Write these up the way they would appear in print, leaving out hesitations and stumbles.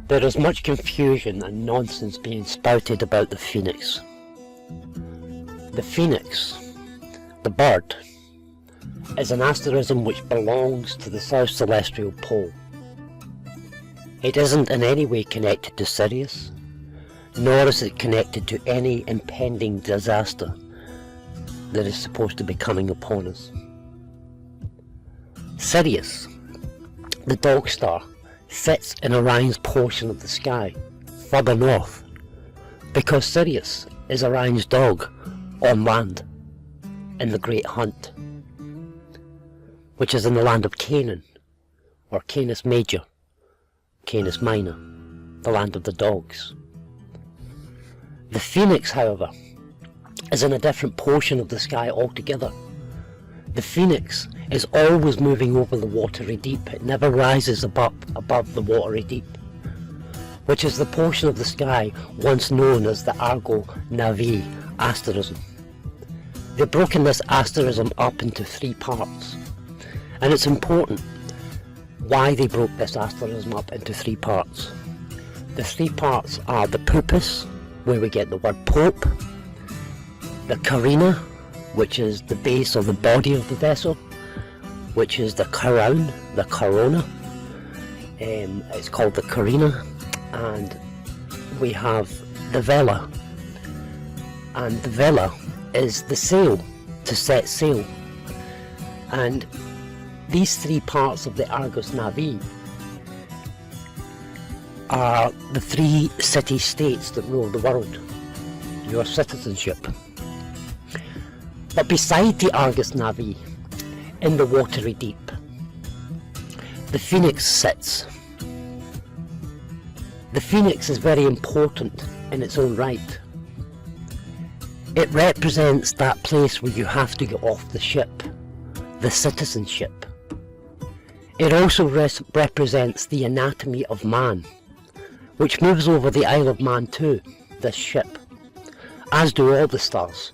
There is much confusion and nonsense being spouted about the phoenix. The phoenix, the bird, is an asterism which belongs to the South Celestial Pole. It isn't in any way connected to Sirius, nor is it connected to any impending disaster that is supposed to be coming upon us. Sirius, the dog star, sits in Orion's portion of the sky, further north, because Sirius is Orion's dog on land, in the Great Hunt, which is in the land of Canaan, or Canis Major, Canis Minor, the land of the dogs. The phoenix, however, is in a different portion of the sky altogether. The phoenix is always moving over the watery deep. It never rises above the watery deep, which is the portion of the sky once known as the Argo Navi asterism. They've broken this asterism up into 3 parts, and it's important why they broke this asterism up into 3 parts. The 3 parts are the Pupus, where we get the word Pope, the Carina, which is the base or the body of the vessel, which is the crown, the corona. It's called the Carina, and we have the Vela, and the Vela is the sail, to set sail. And these 3 parts of the Argus Navi are the 3 city-states that rule the world, your citizenship. But beside the Argus Navi, in the watery deep, the phoenix sits. The phoenix is very important in its own right. It represents that place where you have to get off the ship, the citizenship. It also represents the anatomy of man, which moves over the Isle of Man too, this ship, as do all the stars.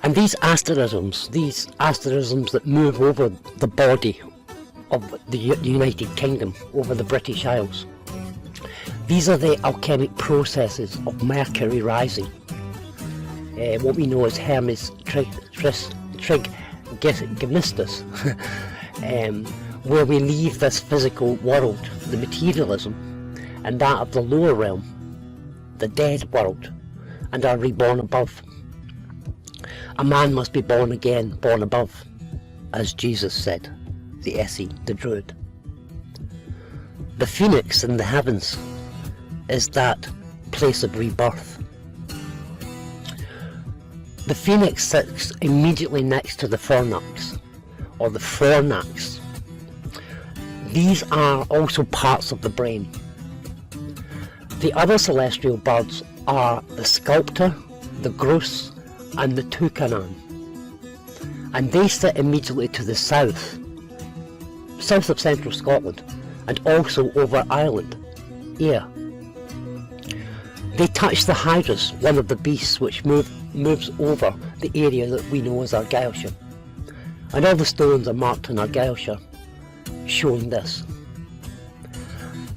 And these asterisms that move over the body of the United Kingdom, over the British Isles, these are the alchemic processes of Mercury rising, what we know as Hermes Trismegistus, where we leave this physical world, the materialism, and that of the lower realm, the dead world, and are reborn above. A man must be born again, born above, as Jesus said, the Essay, the Druid. The phoenix in the heavens is that place of rebirth. The phoenix sits immediately next to the fornax, or the fornax. These are also parts of the brain. The other celestial birds are the sculptor, the grus, and the toucanon, and they sit immediately to the south of central Scotland, and also over Ireland, Ayr. They touch the hydrus, one of the beasts which moves over the area that we know as Argyllshire, and all the stones are marked in Argyllshire, showing this.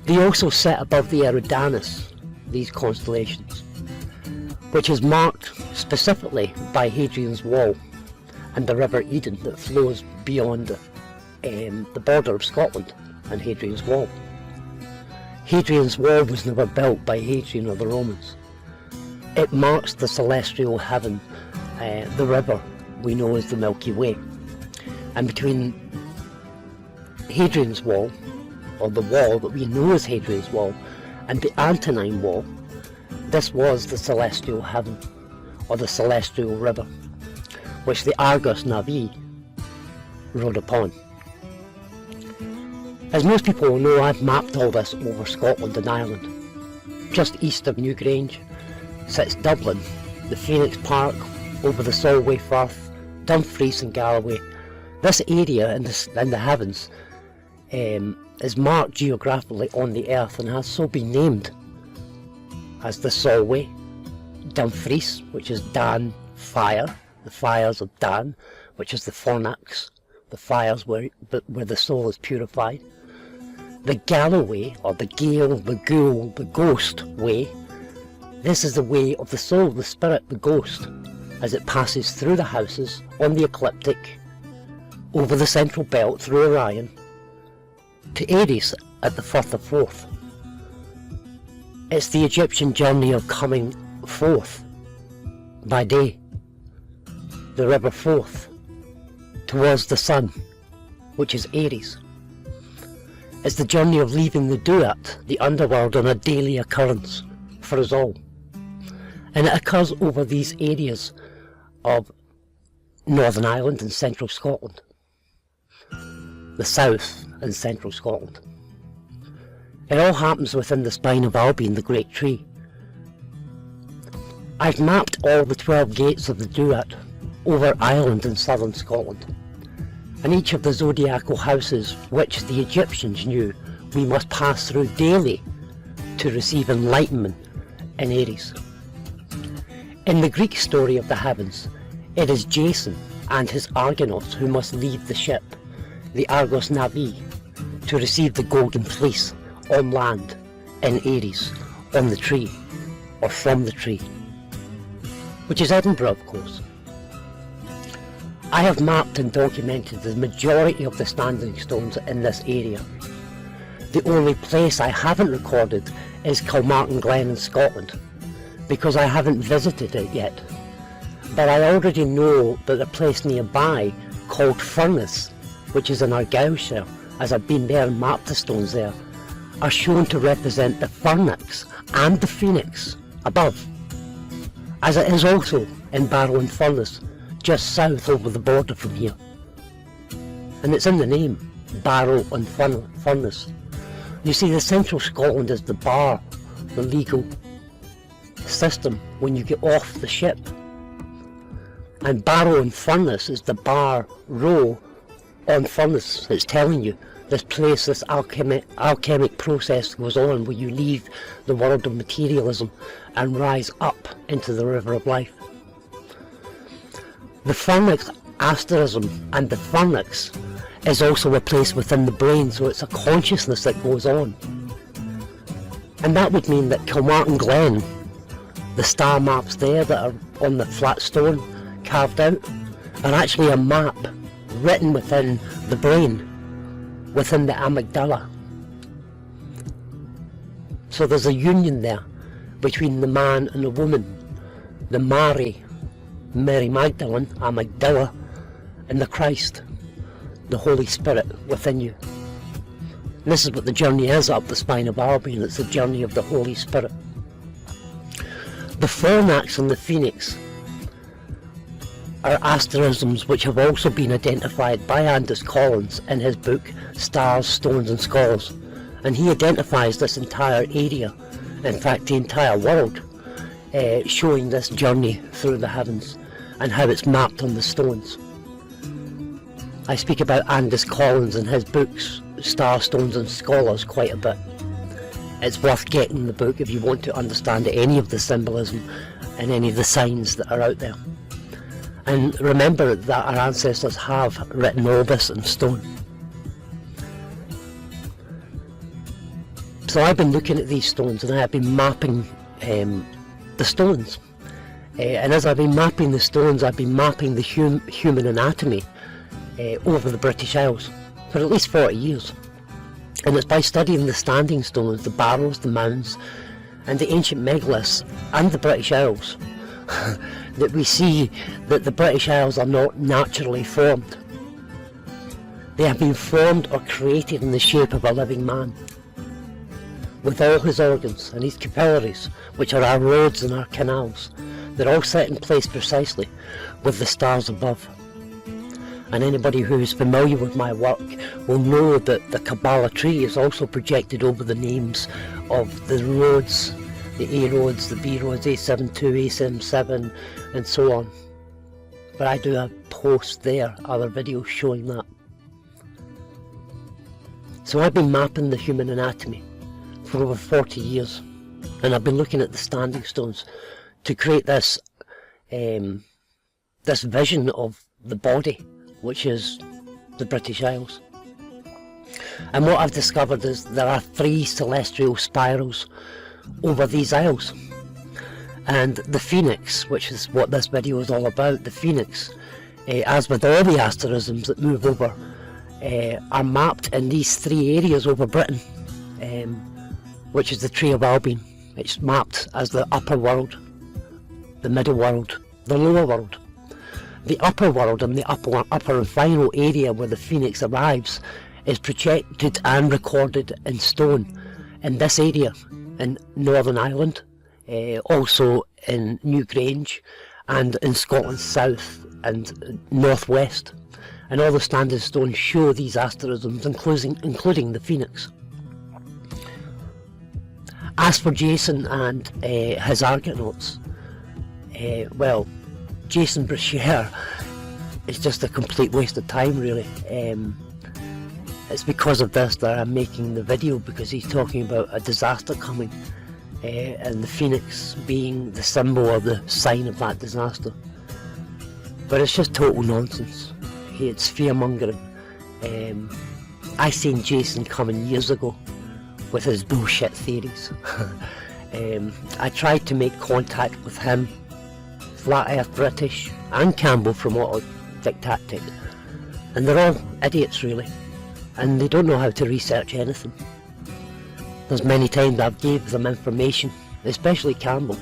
They also sit above the Eridanus, these constellations, which is marked specifically by Hadrian's Wall and the River Eden that flows beyond the border of Scotland and Hadrian's Wall. Hadrian's Wall was never built by Hadrian or the Romans. It marks the celestial heaven, the river we know as the Milky Way. And between Hadrian's Wall, or the wall that we know as Hadrian's Wall, and the Antonine Wall, this was the celestial heaven, or the celestial river, which the Argus Navi rode upon. As most people will know, I've mapped all this over Scotland and Ireland. Just east of Newgrange sits Dublin, the Phoenix Park, over the Solway Firth, Dumfries and Galloway. This area in the heavens is marked geographically on the earth and has so been named as the Solway, Dumfries, which is Dan fire, the fires of Dan, which is the fornax, the fires where the soul is purified, the Galloway, or the Gale, the Ghoul, the Ghost way. This is the way of the soul, the spirit, the ghost, as it passes through the houses, on the ecliptic, over the central belt through Orion, to Aries at the Firth of Forth. It's the Egyptian journey of coming forth by day, the river Forth, towards the sun, which is Aries. It's the journey of leaving the Duat, the underworld, on a daily occurrence for us all. And it occurs over these areas of Northern Ireland and Central Scotland, the South and Central Scotland. It all happens within the spine of Albion, the Great Tree. I've mapped all the 12 gates of the Duat over Ireland and Southern Scotland, and each of the zodiacal houses which the Egyptians knew we must pass through daily to receive enlightenment in Aries. In the Greek story of the heavens, it is Jason and his Argonauts who must leave the ship, the Argos Navi, to receive the Golden Fleece on land in Aries, on the tree, or from the tree, which is Edinburgh, of course. I have mapped and documented the majority of the standing stones in this area. The only place I haven't recorded is Kilmartin Glen in Scotland, because I haven't visited it yet. But I already know that a place nearby called Furness, which is in Argyllshire, as I've been there and mapped the stones there, are shown to represent the Furnix and the Phoenix above, as it is also in Barrow and Furness, just south over the border from here. And it's in the name, Barrow and Furness. You see, the Central Scotland is the bar, the legal system when you get off the ship. And Barrow and Furness is the bar row on Furness. It's telling you this place, this alchemic process goes on where you leave the world of materialism and rise up into the river of life. The Furnix asterism and the Furnix is also a place within the brain, so it's a consciousness that goes on. And that would mean that Kilmartin Glen, the star maps there that are on the flat stone carved out, are actually a map written within the brain, within the amygdala. So there's a union there between the man and the woman, the Mary Magdalene, amygdala, and the Christ, the Holy Spirit within you. And this is what the journey is up the spine of Albion. It's the journey of the Holy Spirit. The Fornax and the Phoenix are asterisms which have also been identified by Anders Collins in his book Stars, Stones and Scholars, and he identifies this entire area, in fact the entire world, showing this journey through the heavens and how it's mapped on the stones. I speak about Anders Collins and his books Stars, Stones and Scholars quite a bit. It's worth getting the book if you want to understand any of the symbolism and any of the signs that are out there. And remember that our ancestors have written all this in stone. So I've been looking at these stones and I have been mapping the stones. And as I've been mapping the stones, I've been mapping the human anatomy over the British Isles for at least 40 years. And it's by studying the standing stones, the barrows, the mounds, and the ancient megaliths and the British Isles that we see that the British Isles are not naturally formed. They have been formed or created in the shape of a living man, with all his organs and his capillaries, which are our roads and our canals. They're all set in place precisely with the stars above. And anybody who is familiar with my work will know that the Kabbalah tree is also projected over the names of the roads, the A roads, the B roads, A72, A77, and so on. But I do a post there, other videos showing that. So I've been mapping the human anatomy for over 40 years, and I've been looking at the standing stones to create this this vision of the body, which is the British Isles. And what I've discovered is there are 3 celestial spirals over these isles. And the Phoenix, which is what this video is all about, the Phoenix, as with all the asterisms that move over, are mapped in these 3 areas over Britain, which is the Tree of Albion. It's mapped as the upper world, the middle world, the lower world. The upper world and the upper and final area where the Phoenix arrives is projected and recorded in stone in this area in Northern Ireland, also in Newgrange and in Scotland's south and northwest. And all the standing stones show these asterisms, including the Phoenix. As for Jason and his Argonauts, well, Jason Breshear is just a complete waste of time, really. It's because of this that I'm making the video, because he's talking about a disaster coming, and the Phoenix being the symbol or the sign of that disaster. But it's just total nonsense. It's fear-mongering. I seen Jason coming years ago with his bullshit theories. I tried to make contact with him, Flat Earth British and Campbell from Autodic Tactic, and they're all idiots, really, and they don't know how to research anything. There's many times I've gave them information, especially Campbell,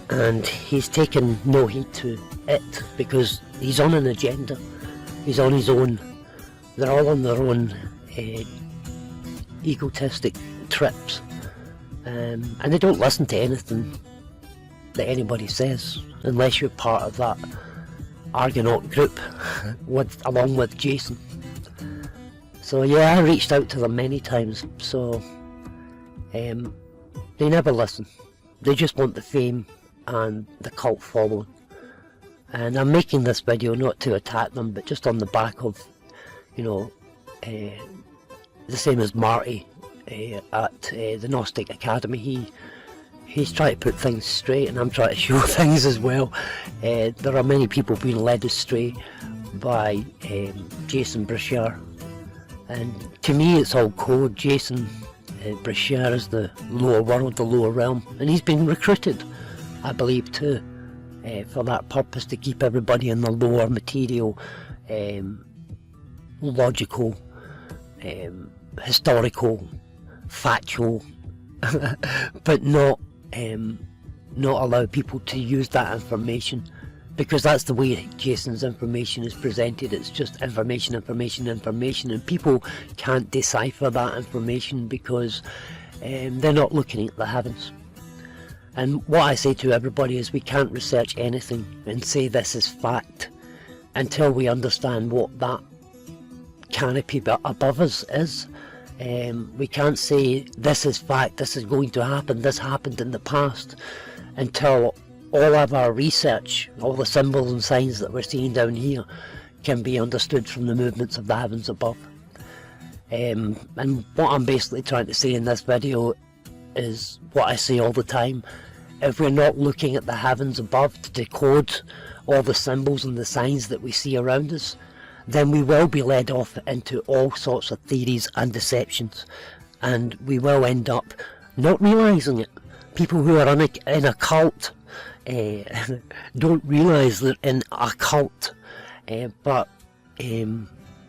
and he's taken no heed to it because he's on an agenda. He's on his own. They're all on their own egotistic trips, and they don't listen to anything that anybody says unless you're part of that Argonaut group along with Jason. So yeah, I reached out to them many times, so they never listen. They just want the fame and the cult following. And I'm making this video not to attack them, but just on the back of, you know, the same as Marty at the Gnostic Academy. He's trying to put things straight, and I'm trying to show things as well. There are many people being led astray by Jason Breshear, and to me it's all code. Jason Breshear is the lower world, the lower realm, and he's been recruited, I believe, too, for that purpose, to keep everybody in the lower material, logical, historical, factual, but not allow people to use that information, because that's the way Jason's information is presented. It's just information, and people can't decipher that information because they're not looking at the heavens. And what I say to everybody is we can't research anything and say this is fact until we understand what that canopy above us is. We can't say this is fact, this is going to happen, this happened in the past, until all of our research, all the symbols and signs that we're seeing down here can be understood from the movements of the heavens above. And what I'm basically trying to say in this video is what I say all the time. If we're not looking at the heavens above to decode all the symbols and the signs that we see around us, then we will be led off into all sorts of theories and deceptions, and we will end up not realising it. People who are in a cult don't realise they're in a cult, but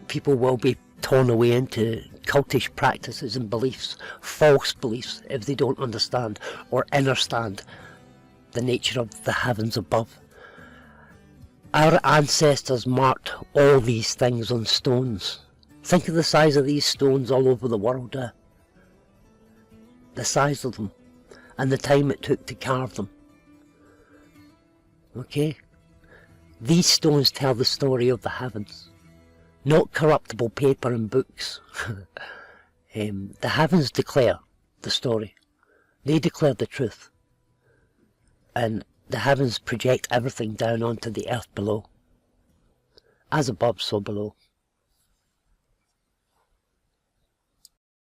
people will be torn away into cultish practices and beliefs, false beliefs, if they don't understand or understand the nature of the heavens above. Our ancestors marked all these things on stones. Think of the size of these stones all over the world. The size of them and the time it took to carve them. Okay? These stones tell the story of the heavens, not corruptible paper and books. The heavens declare the story. They declare the truth. And the heavens project everything down onto the earth below. As above, so below.